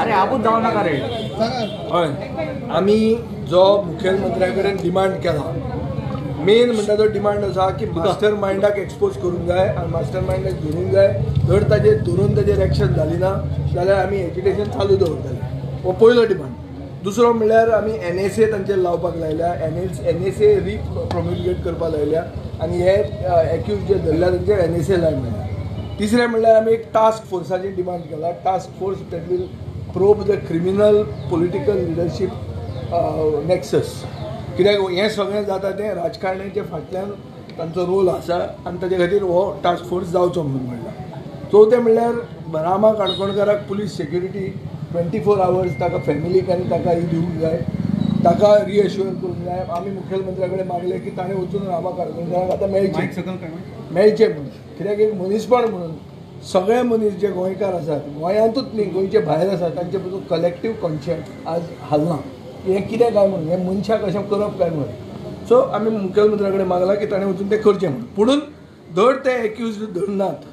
अरे आपूच जाऊ नका रे. हय आमी जो मुखेलमंत्र्याकडे डिमांड केला मेन म्हणटा तो डिमांड आसा की मास्टर माइंडाक एक्सपोज करूंक जाय आनी मास्टर माइंडाक धरूंक जाय. जर ताजेर धरून ताजेर एक्शन जाली ना जाल्यार आमी एज्युकेशन चालू दवरतले. हो पयलो डिमांड. दुसरो म्हणल्यार आमी NSA तांचेर लावपाक लायल्या. NSA रिप्रोम्युलगेट करपाक लायल्या आनी हे एक्यूज जे धरल्या तांचेर NSA लायन लायल्या. तिसरें म्हणल्यार आमी एक टास्क फोर्साची डिमांड केला. Task force that will probe the criminal political leadership nexus. कित्याक हें सगळें जाता तें राजकारण्याच्या फाटल्यान तांचो रोल आसा आनी ताचे खातीर हो टास्क फोर्स जावचो म्हणून म्हणला. चवथें म्हणल्यार रामा काणकोणकाराक पुलीस सेक्युरिटी 24 hours ताका फॅमिलीक आनी ताका ही दिवंक जाय. ताका रिएश्युअर करूंक जाय. आमी मुखेलमंत्र्या कडेन मागलें की ताणें वचून रामा काणकोणकाराक आतां मेळचें म्हणून. कित्याक एक मनीसपण म्हणून सगळे मनीस जे गोंयकार आसात गोंयांतूच न्ही गोंयचे भायर आसात तांचे पसून कलेक्टीव कॉन्शियन्स आज हालना. हें कितें काय म्हणून हें मनशाक अशें करप काय म्हणून. सो आमी मुखेलमंत्र्या कडेन मागला की ताणें वचून तें करचें म्हणून. पुणून धर ते एक्यूज धरनात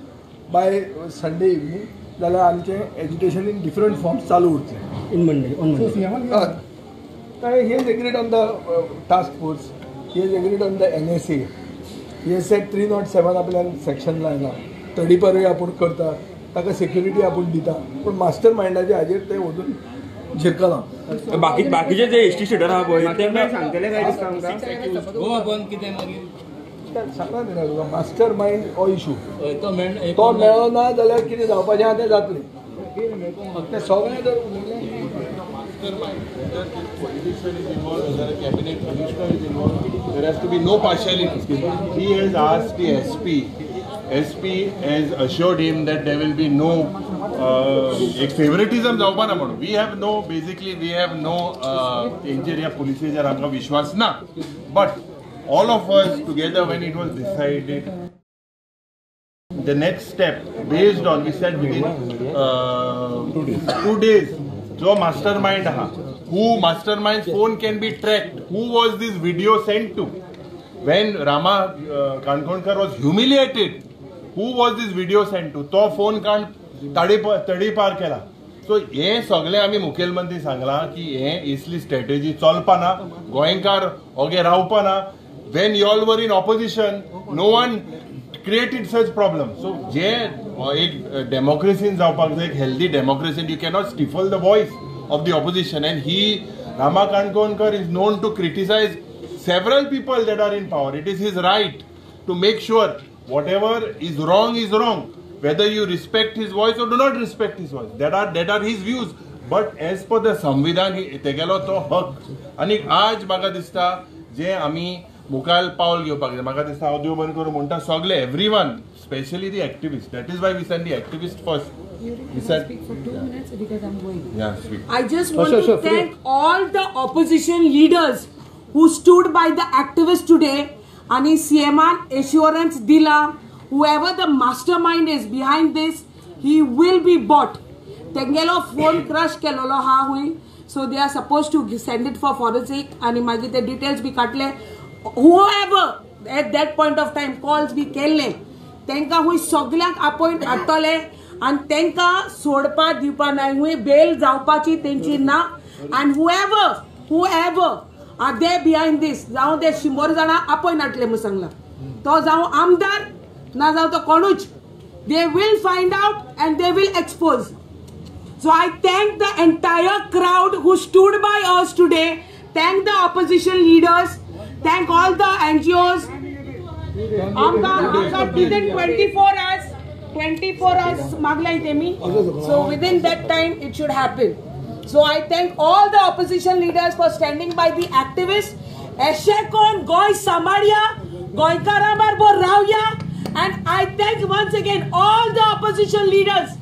बाय संडे इवनिंग जाल्यार आमचें एज्युकेशन इन डिफरंट फॉर्म्स चालू उरतलें in Monday. He is agreed on the task force. He is agreed on the NSA. हे सेट 307 आपल्यान सेक्शन लायला. तडीपारूय आपूण करता ताका सेक्युरिटी आपूण दिता पूण मास्टर माइंडाचे हाजेर ते वचून झिरकलां. बाकीचे जे एसटी स्टुडंट आहा पळय तेंकां सांगतले काय दिसता आमकां हो पण कितें मागीर सांगा न्ही तुका मास्टर माइंड हो इशू तो मेळ्ळो ना जाल्यार कितें जावपाचें आहा तें जातलें. तें सगळें जर politician is involved, whether a cabinet minister is involved, there has to be no partiality. He has asked the SP. SP has assured him that there will be no favoritism जावपाना म्हणून. We have no, basically we have no तेंचेर ह्या पुलिसेचेर आमकां विश्वास ना. But all of us together when it was decided the next step based on we said within 2 days जो mastermind aha who mastermind's phone can be tracked, who was this video sent to, when Rama Kankonkar was humiliated, who was this video sent to, तो phone कान तडीपार केला. So हे सगळे आमी मुखेलमंत्री सांगला की हे इसली स्ट्रॅटेजी चलपाना गोंयकार ओगे रावपाना. when you all were in opposition no one created such problem. So जे एक डेमोक्रेसीन जावपाक जाय, एक healthy डेमोक्रेसीन, you cannot stifle the voice of the opposition, and he Rama Kankonkar is known to criticize several people that are in power. It is his right to make sure whatever is wrong, whether you respect his voice or do not respect his voice. That are his views. But as per the संविधान तेगेलो तो हक. आनी आज म्हाका दिसता जे आमी मुखार पावल घेवपाक जाय. म्हाका दिसता हांव देव बरें करूं म्हणटा सगळे everyone, especially the activists. That is why we send the activists first. We said speak for 2 minutes because I'm going. Yeah, speak. I just want to thank all the opposition leaders who stood by the activists today. Ani CMan assurance dila, whoever the mastermind is behind this, he will be bought. Tengelo phone crush kelolo ha hui. So they are supposed to send it for forensic. Ani magi the details be katle. Whoever at that point of time calls be kelle. Tenka hui soglyak appoint atole. आणि तेंका सोडपा दिवपा नाही हुई bell जावपाची तेंची ना. and whoever are there behind this जावं ते 100 जाणां अपॉइंट आटले म्हणून सांगला. तो जावं आमदार ना जावं तो कोणूच, they will find out and they will expose. So I thank the entire crowd who stood by us today. Thank the opposition leaders. Thank all the NGOs. आमका within 24 hours magla itemi. So within that time it should happen. So I thank all the opposition leaders for standing by the activists. Eshekon Goy Samaria, Goy Karamar Bor Ravya, and I thank once again all the opposition leaders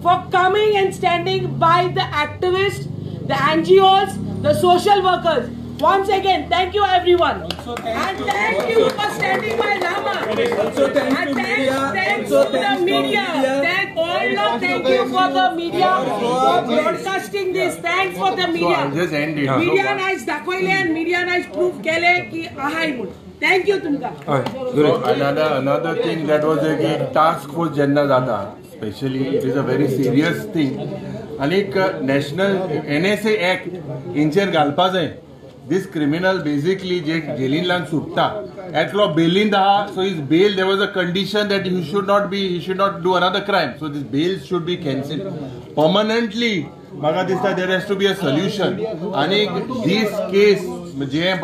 for coming and standing by the activists, the NGOs, the social workers. Once again, thank you everyone. And thank you for standing by Rama. Also thank you Thanks to the media. Thank you for the media for broadcasting this. Thanks for the media. Just end it. Media nice dakhwaile and media nice proof kele ki ahai mun. Thank you tumka. So another thing that was a task force jenna jata. Especially it is a very serious thing. आनीक national NSA act हेंचेर घालपा जाय. This criminal basically जे जेलींतल्यान सुट्टा एकलो बेलींत आहा, so his bail, there was a condition that he should not do another crime, so this bail should be cancelled permanently. म्हाका दिसता there has to be a solution. आणि this case जे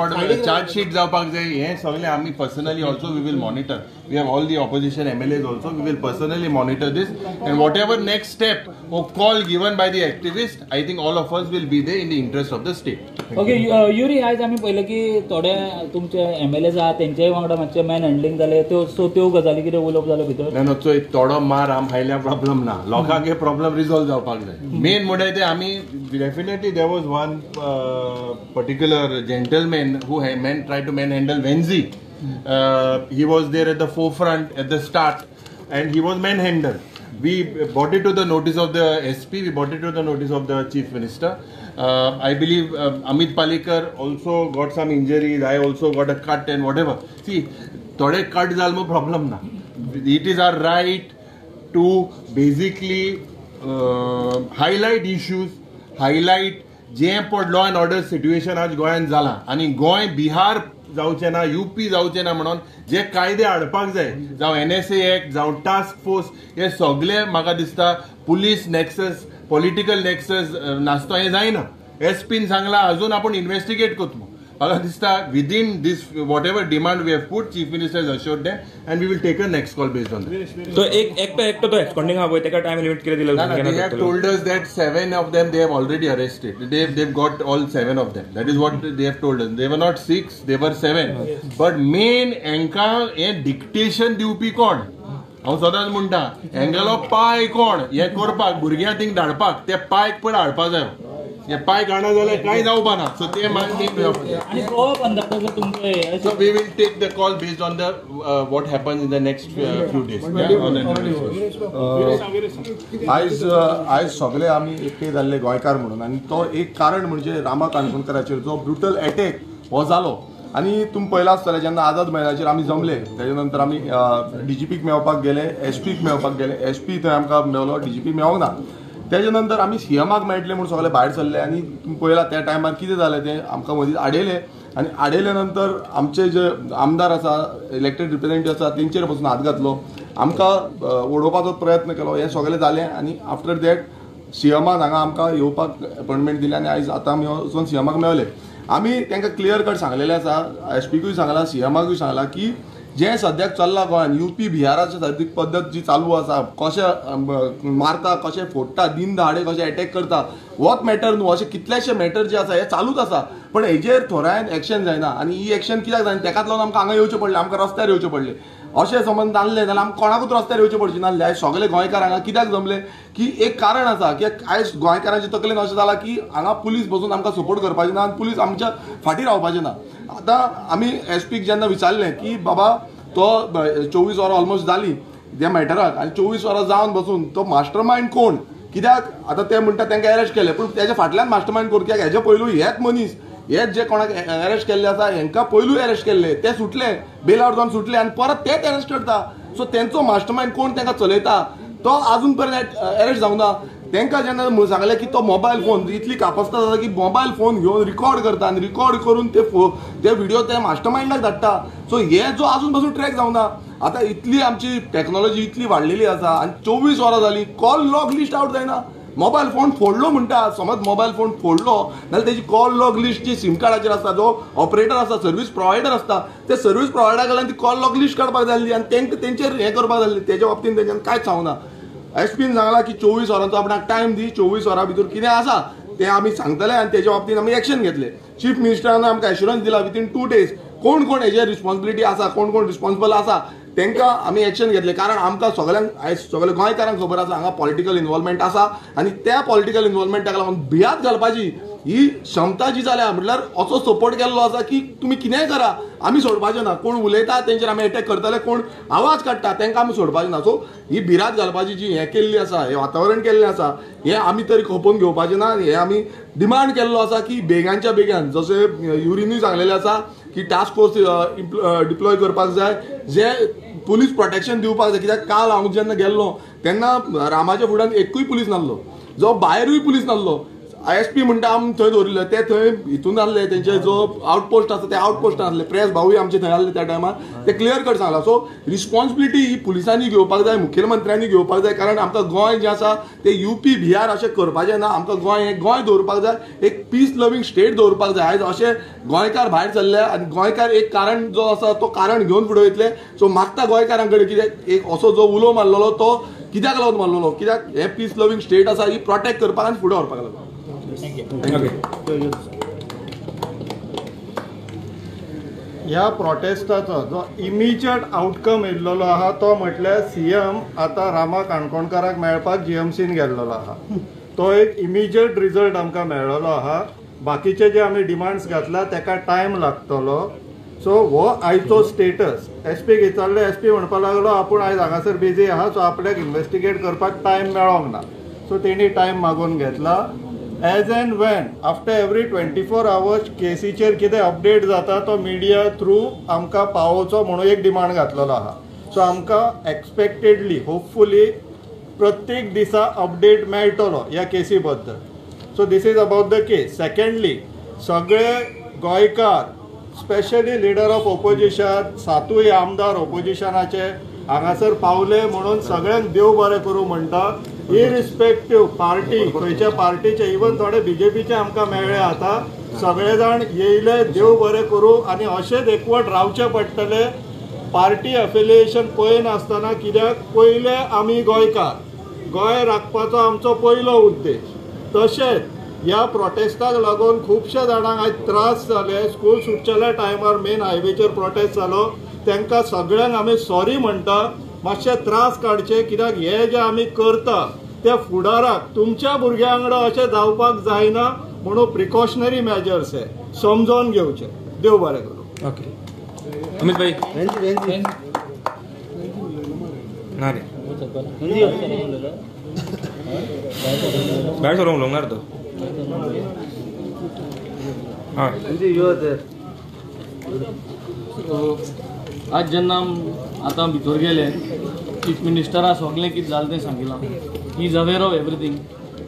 charge sheet जावपाक जाय हे सगळे आमी personally also we will monitor. We have all the opposition MLAs also. We will personally monitor this and whatever next step or call given by the activist, I think all of us will be there in the interest of the state. Okay Yuri, आयज आमी पळयलें की थोडे तुमचे MLAs आहात तेंच्याय वांगडा मातशें man handling जालें, त्यो गजाली कितें उलोवप जालो भितर? ना चो थोडो मार आम खायल्या प्रॉब्लेम ना, लोकांक हे प्रॉब्लेम रिझॉल्व जावपाक जाय. मेन म्हणल्यार ते आमी definitely there was one particular gentleman who tried to manhandle Wenzi. He was there at the forefront at the start and he was manhandled. We brought it to the notice of the SP, we brought it to the notice of the Chief Minister. I believe Amit Palekar also got some injuries, I also got a cut and whatever. See, thode cut zalmo problem na. It is our right to basically highlight issues, highlight जे पण law and order situation आज गोंयांत जाला आनी गोंय बिहार जावचें ना, UP जावचें ना म्हणून जे कायदे हाडपाक जाय, जावं NSA एक्ट, जावं टास्क फोर्स, हे सगळे म्हाका दिसता पुलीस नेक्सस, पॉलिटिकल नेक्सस नासतो हें जायना. SPन सांगला अजून आपण इन्व्हेस्टिगेट करतलो. म्हाका दिसता within this whatever demand we have put, Chief Minister has assured them and we will take a next call based on that. So एकटो तो एक्सपॉन्डिंग आहा पळय तेका टाइम लिमिट कितें दिला? They have told us that 7 of them they have already arrested. They've got all 7 of them. That is what they have told us. They were not 6, they were 7. But main हांकां हे dictation दिवपी कोण? हांव सदांच म्हणटा हांगेलो पाय कोण हे करपाक, भुरग्यां थिंग धाडपाक, ते पायक पण हाडपा जाय. हे पाय गाणा जाल्यार कांय जावपा ना. सो ते आणि गोवा बंदाचं तुमचे So we will take the call based on the what happens in the next few days. आयज सगळे आमी एकठांय जाल्ले गोंयकार म्हणून, आनी तो एक कारण म्हणजे रामा काणकोणकराचेर जो ब्रुटल अटॅक हो जालो. आनी तुमी पळयला आसतलें जेन्ना आझाद मैदानाचेर आमी जमले तेजे नंतर आमी DGPक मेळपाक गेले, SPक मेळपाक गेले. SP थंय आमकां मेळलो, DGP मेळोंक ना. तेजे नंतर आमी CMाक मेळटले म्हणून सगळे भायर सरले आनी तुमी पळयला त्या टायमार कितें जालें तें आमकां मदींच आडयले. आनी आडयले नंतर आमचे जे आमदार आसा, इलेक्टेड रिप्रेझेंटेटिव्ह आसा, तेंचेर पासून हात घातलो, आमकां ओडोवपाचो प्रयत्न केलो. हें सगळें जालें आनी आफ्टर दॅट CMान हांगा आमकां येवपाक अपॉयंटमेंट दिली आनी आयज आतां आमी वचून CMाक मेळले. आमी तांकां क्लियर कट सांगलेलें आसा, SPकूय सांगलां, CMाकूय सांगलां की जे सद्याक चल्लां गोंयांत UP बिहाराची सद्याक पद्दत जी चालू आसा, कशें मारता, कशें फोडटा, दिन दहाडे कशें अटॅक करता, होच मॅटर न्हू, अशें कितलेशे मॅटर जे आसा हे चालूच आसा. पण हेजेर थोड्यान एक्शन जायना आनी ही एक्शन कित्याक जायना तेकाच लागून आमकां हांगा येवचें पडलें, आमकां रस्त्यार येवचें पडलें. अशें समज जाल्लें जाल्यार आमकां कोणाकूच रस्त्यार येवचें पडचें नासलें. आयज सगळे गोंयकार हांगा कित्याक जमले की एक कारण आसा की आयज गोंयकारांच्या तकलेन अशें जालां की हांगा पुलीस बसून आमकां सपोर्ट करपाचें ना आनी पुलीस आमच्या फाटीं रावपाचें ना. आतां आमी SPक जेन्ना विचारलें की बाबा तो 24 वरां ऑलमोस्ट जाली त्या मॅटराक आनी 24 वरां जावन बसून तो मास्टर मायंड कोण, कित्याक आतां ते म्हणटा तांकां अरेस्ट केलें, पूण तेच्या फाटल्यान मास्टर मायंड कोण? कित्याक हेजे पयलू हेच मनीस, हेच जे कोणाक अरेस्ट केल्ले आसा हांकां पयलू अरेस्ट केल्ले, ते सुटले, बेल आउट जावन सुटले आनी परत तेच अरेस्ट करता. सो तेंचो मास्टर मायंड कोण तांकां चलयता तो आजून पर्यंत अरेस्ट जावं ना. तांकां जेन्ना सांगलें की तो मोबायल फोन इतली कापासता जाता की मोबायल फोन घेवन रिकॉर्ड करता आनी रिकॉर्ड करून ते व्हिडिओ ते मास्टर मायंडाक धाडटा. सो हे जो आजून पासून ट्रॅक जावं ना. आतां इतली आमची टॅक्नॉलॉजी इतली वाडलेली आसा आनी 24 वरां जालीं कॉल लॉग लिस्ट आउट जायना. मोबायल फोन फोडलो म्हणटा, समज मोबायल फोन फोडलो जाल्यार तेजी कॉल लॉग लिस्ट जी सिम कार्डाचेर आसता, जो ऑपरेटर आसता, सर्वीस प्रोवायडर आसता, ते सर्वीस प्रोवायडरा कडल्यान ती कॉल लॉग लिस्ट काडपाक जाय आनी तांकां तेंचेर हें करपाक जाय. तेच्या बाबतींत तेंच्यान कांयच सांगना. SPन सांगलां की 24 वरांचो आपणाक टायम दी, 24 वरां भितर कितें आसा तें आमी सांगतले आनी तेच्या बाबतींत आमी एक्शन घेतले. चीफ मिनिस्टरान आमकां एश्युरन्स दिला विथीन 2 days कोण कोण हेजेर रिस्पॉन्सिबिलिटी आसा, कोण कोण रिस्पॉन्सिबल आसा तांकां आमी एक्शन घेतले. कारण आमकां सगळ्यांक आयज सगळे गोंयकारांक खबर आसा हांगा पॉलिटिकल इन्वॉल्वमेंट आसा आनी त्या पॉलिटिकल इन्वॉल्वमेंटाक लागून भियात घालपाची ही क्षमता जी जाल्या म्हटल्यार असो सपोर्ट केल्लो आसा की तुमी कितेंय करा आमी सोडपाचें ना. कोण उलयता तेंचेर आमी अटॅक करतले, कोण आवाज काडटा तांकां आमी सोडपाचें ना. सो ही भिरात घालपाची जी हें केल्ली आसा, हें वातावरण केल्लें आसा, हें आमी तरी खपोवन घेवपाचें ना. हें आमी डिमांड केल्लो आसा की बेगानच्या बेगान जशें युरीनूय सांगलेलें आसा की टास्क फोर्स डिप्लॉय करपाक जाय, जे पुलीस प्रोटेक्शन दिवपाक जाय. कित्याक काल हांव जेन्ना गेल्लो तेन्ना रामाच्या फुड्यान एकूय पुलीस नासलो. जो भायरूय पुलीस नासलो ISP म्हणटा आमी थंय दवरिल्ले ते थंय हितून आसले तेंचे जो आउटपोस्ट आसा ते आउटपोस्ट आसले प्रेस भाऊय आमचे थंय आसले त्या टायमार ते क्लियर कट सांगला. सो रिस्पॉन्सिबिलिटी ही पुलिसांनी घेवपाक जाय, मुखेलमंत्र्यांनी घेवपाक जाय, कारण आमकां गोंय जें आसा ते UP बिहार अशें करपाचें ना. आमकां गोंय दवरपाक जाय, एक पीस लविंग स्टेट दवरपाक जाय. आयज अशें गोंयकार भायर सरले आनी गोंयकार एक कारण जो आसा तो कारण घेवन फुडें वयतले. सो मागता गोंयकारां कडेन कित्याक एक असो जो उलो मारलेलो तो कित्याक लागून मारलेलो, कित्याक हे पीस लविंग स्टेट आसा ही प्रोटेक्ट करपाक आनी फुडें व्हरपाक लागून. ह्या प्रोटेस्टाचो जो इमिजिएट आउटकम येयल्लो आहा तो म्हटल्यार CM आतां रामा काणकोणकाराक मेळपाक GMCन गेल्लो आहा. तो एक इमिजिएट रिजल्ट आमकां मेळ्ळो आहा. बाकीचे जे आमी डिमांड्स घातला तेका टायम लागतलो. सो हो आयचो स्टेटस SP विचारले, SP म्हणपाक लागलो आपूण आयज हांगासर बिजी आहा सो आपल्याक इन्व्हेस्टिगेट करपाक टायम मेळोंक ना. सो तेणी टायम मागून घेतला. As and when after every 24 hours केसीचेर कितें अपडेट जाता तो मिडिया थ्रू आमकां पावोवचो म्हणून एक डिमांड घातलेलो आहा. सो आमकां एक्सपेक्टेडली होपफुली प्रत्येक दिसा अपडेट मेळटलो ह्या केसी बद्दल. So this is about the case. Secondly सगळे गोंयकार स्पेशली लिडर ऑफ ऑपोजिशन 7 आमदार ऑपोजिशनाचे हांगासर पावले म्हणून सगळ्यांक देव बरें करूं म्हणटा. इरिस्पेक्टीव पार्टी खंयच्या पार्टीचे इवन थोडे BJPचे आमकां मेळ्ळे आतां सगळे जाण येयले देव बरें करूं आनी अशेंच एकवट रावचे पडटले. पार्टी एफिलिएशन पळयनासतना कित्याक पयले आमी गोंयकार, गोंय राखपाचो आमचो पयलो उद्देश. तशेंच ह्या प्रोटेस्टाक लागून खुबशे जाणांक आयज त्रास जाले. स्कूल सुटच्या टायमार मेन हायवेचेर प्रोटेस्ट जालो. तांकां सगळ्यांक आमी सॉरी म्हणटा. मातशे त्रास काडचे कित्याक हे जे आमी करता ते फुडाराक तुमच्या भुरग्यां वांगडा अशें जावपाक जायना म्हणून प्रिकॉशनरी मेजर्स हे समजोन घेवचे. देव बरें करूं. ओके अमित भाई ना रे भायर सरोंक उलोवंक ना रे तो. हां आज जेन्ना आतां भितर गेले चीफ मिनिस्टरा सगळें कितें जालें तें सांगिलां. He is aware of everything.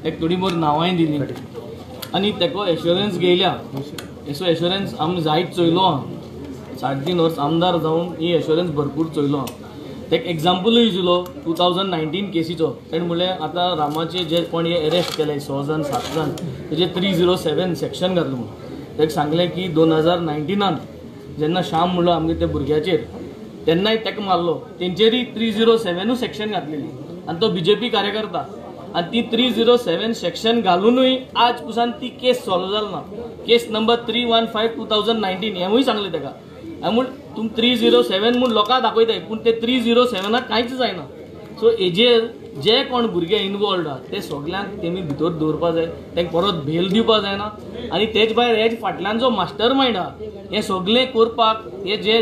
ताका थोडी मोर नांवांय दिलीं आनी ताका एश्युरन्स घेयल्या. असो एश्युरन्स आमी जायत चोयलो आहा. 3.5 वर्स आमदार जावन ही एश्युरन्स भरपूर चोयलो आहा. ताका एग्जाम्पलूय दिलो 2019 केसीचो. ताणें म्हणलें आतां रामाचे जे कोण हे अरेस्ट केले 6 जाण 7 जाण तेजे 307 सेक्शन घातलो म्हणून. ताका सांगलें की 2019 जेन्ना श्याम म्हणलो आमगे त्या भुरग्याचेर तेन्नाय ताका मारलो तेंचेरूय 307 सेक्शन घातलेली आनी तो BJP कार्यकर्ता. आनी ती 307 सेक्शन घालूनय आज पुसान ती केस सॉल्व जाली ना. केस नंबर 315/2019 हेंवूय सांगलें ताका. हांवें म्हूण तुमी 307 म्हूण लोकांक दाखयताय पूण ते 307 कांयच जायना. सो हेजेर जे कोण भुरगे इनवॉल्ड आहा ते सगळ्यांक तेमी भितर दवरपा जाय. तांकां परत भेल दिवपा जायना. आनी तेच भायर हेज फाटल्यान जो मास्टर मायंड आहा हें सगळें करपाक हे जे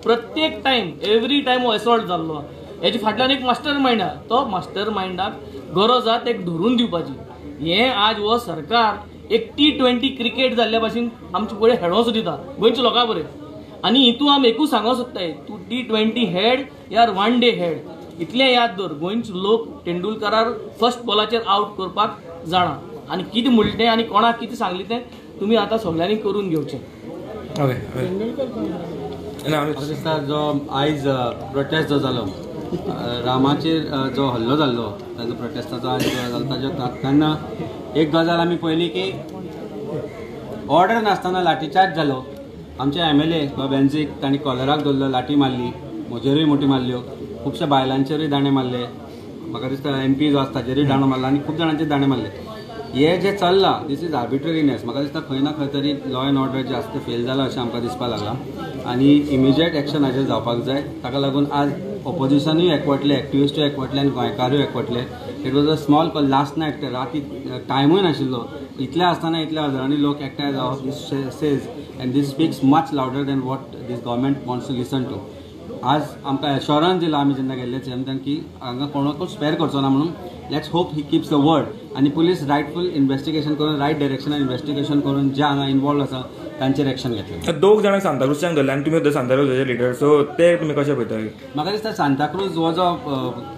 प्रत्येक टायम एवरी टायम हो एसॉल्ट जाल्लो हेजे फाटल्यान एक मास्टर मायंड आहा. तो मास्टर मायंडाक गरज आहा तेका धरून दिवपाची. हें आज हो सरकार एक T20 क्रिकेट जाल्ल्या भाशेन आमचे फुडें खेळोंक दिता गोंयच्या लोकां बरें. आनी हितून आमी एकूच सांगोंक सोदताय तूं T20 हेड यार 1 डे हेड इतलें याद दवर. गोंयचे लोक तेंडुलकरार फर्स्ट बॉलाचेर आउट करपाक जाणा आनी कितें म्हणलें तें आनी कोणाक कितें सांगलें तें तुमी आतां सगळ्यांनी करून घेवचें. दिसता जो आयज प्रोटेस्ट जो जालो रामाचेर जो हल्लो जाल्लो ताजो प्रोटेस्टाचो आयज जालो ताज्या तेन्ना एक गजाल आमी पळयली की ऑर्डर नासतना लाठीचार्ज जालो. आमचे MLA वा बेन्झीक तांणी कॉलराक धरलो, लाठी मारली, म्हजेरूय मोठी मारल्यो, खुबश्या बायलांचेरूय दाणे मारले. म्हाका दिसता MP जो आसता ताचेरूय दाणो मारला आनी खूब जाणांचेर दाणे मारले. हे जे चल्लां दीस इज आर्बिट्ररीनेस. म्हाका दिसता खंय ना खंय तरी लॉ एंड ऑर्डर जे आसता फेल जाला अशें आमकां दिसपाक लागलां आनी इमिजिएट एक्शन हाजेर जावपाक जाय. ताका लागून आज ऑपोजिशनूय एकवटले, एक्टिविस्टूय एकवटले आनी गोंयकारूय एकवटले. It was a small call last night राती टायमूय नाशिल्लो. इतले आसतना इतल्या हजारांनी लोक एकठांय जावप this says and this speaks much louder than what this government wants to listen to. आज आमकां एश्योरन्स दिला आमी जेन्ना गेल्ले CM की हांगा कोणाकूच स्पेर करचो ना म्हणून. Let's hope he keeps the word आनी पुलीस रायटफूल इन्व्हेस्टिगेशन करून रायट डायरेक्शनान इन्व्हेस्टिगेशन करून जे हांगा इन्वॉल्व आसा तांचेर एक्शन घेतलें. दोग जाणांक सांताक्रूजच्यान धरले आनी तुमी सांताक्रूजाचे लिडर, सो ते तुमी कशें पळयता? म्हाका दिसता सांताक्रूज हो जो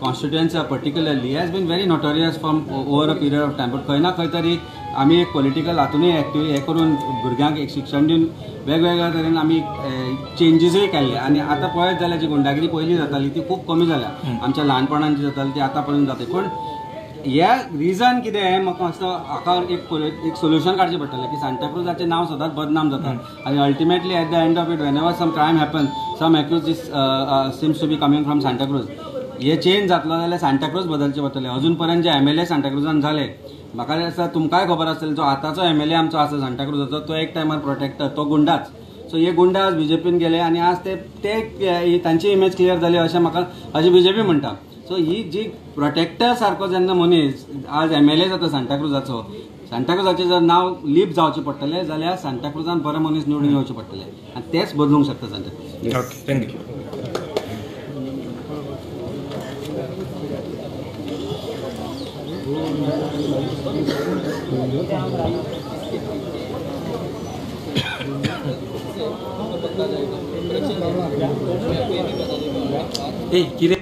constituency particularly has been very notorious from over a period of time. But खंय ना खंय तरी आमी एक पॉलिटिकल हातूनय एक्टिव हे करून भुरग्यांक एक शिक्षण दिवन वेगवेगळ्या तरेन आमी चेंजीसूय केल्ले. आनी आतां पळयत जाल्यार जी गुंडागिरी पयलीं जाताली ती खूब कमी जाल्या. आमच्या ल्हानपणान जी जाताली ती आतां पर्यंत जाता. पूण ह्या रिजन कितें हें म्हाका दिसता हाका एक सोल्युशन काडचें पडटलें की सांताक्रूजाचें नांव सदांच बदनाम जाता. आनी ultimately at the end of it whenever some crime happen some accused this seems to be coming from Santa Cruz. हे चेंज जातलो जाल्यार सांताक्रूज बदलचें पडटलें. अजून पर्यंत जे MLA सांताक्रूजान जाले म्हाका दिसता तुमकांय खबर आसतलें जो आतांचो MLA आमचो आसा सांताक्रूजाचो तो एक टायमार प्रोटेक्टर, तो गुंडाच. सो हे गुंडा आज BJPन गेले आनी आज ते तांची इमेज क्लियर जाली अशें म्हाका अशें BJP म्हणटा. सो ही जी प्रोटेक्टर सारको जेन्ना मनीस आज MLA जाता सांताक्रूजाचो, सांताक्रूजाचें जर नांव लीप जावचें पडटलें जाल्यार सांताक्रूजान बरो मनीस निवडून येवचें पडटलें आनी तेच बदलूंक शकता सांताक्रूज. Okay, thank you. कितें